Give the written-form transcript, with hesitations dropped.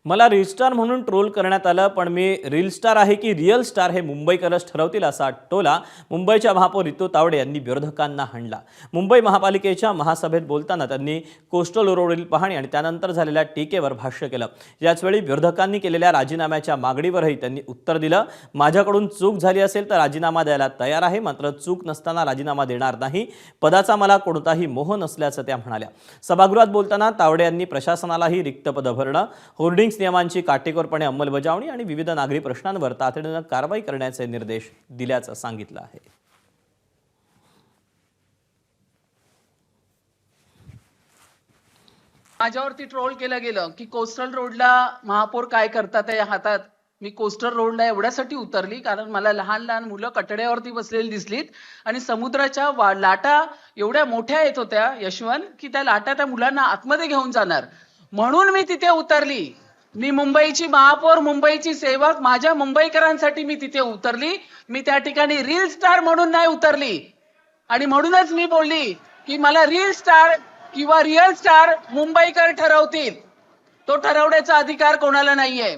मला reel star म्हणून troll करण्यात आलं, पण मी रील स्टार आहे की रिअल स्टार हे मुंबईकरच ठरवतील, असा टोला मुंबईच्या महापौर रितू तावडे यांनी विरोधकांना हाणला। मुंबई महापालिकेच्या महासभेत बोलताना त्यांनी कोस्टल रोडवरील पाहणी आणि त्यानंतर झालेल्या टीकेवर भाष्य केलं। याचवेळी विरोधकांनी केलेल्या राजीनाम्याच्या मागणीवरही त्यांनी उत्तर दिलं। माझ्याकडून चूक झाली असेल तर राजीनामा द्यायला तयार आहे, मात्र चूक नसताना राजीनामा देणार नाही। पदाचा मला कोणताही मोह नसल्याचं त्या म्हणाल्या। सभागृहात बोलताना तावडे यांनी प्रशासनालाही रिक्त पद भरणं, होर्डिंग्स नियमांची काटेकोरपणे अंमलबजावणी आणि विविध नागरी प्रश्नांवर तातडीने कारवाई करण्याचे निर्देश दिल्याचं सांगितलं आहे। माझ्यावरती ट्रोल केलं गेलं की कोस्टल रोडला महापौर काय करतात या हातात। मी कोस्टल रोडला एवढ्यासाठी उतरली कारण मला लहान लहान मुलं कटड्यावरती बसलेली दिसलीत आणि समुद्राच्या लाटा एवढ्या मोठ्या येत होत्या यशवंत, की त्या लाटा त्या मुलांना आतमध्ये घेऊन जाणार, म्हणून मी तिथे उतरली। मी मुंबईची महापौर, मुंबईची सेवक, माझ्या मुंबईकरांसाठी मी तिथे उतरली। मी त्या ठिकाणी रील स्टार म्हणून नाही उतरली आणि म्हणूनच मी बोलली की मला रील स्टार किंवा रिअल स्टार मुंबईकर ठरवतील, तो ठरवण्याचा अधिकार कोणाला नाहीये।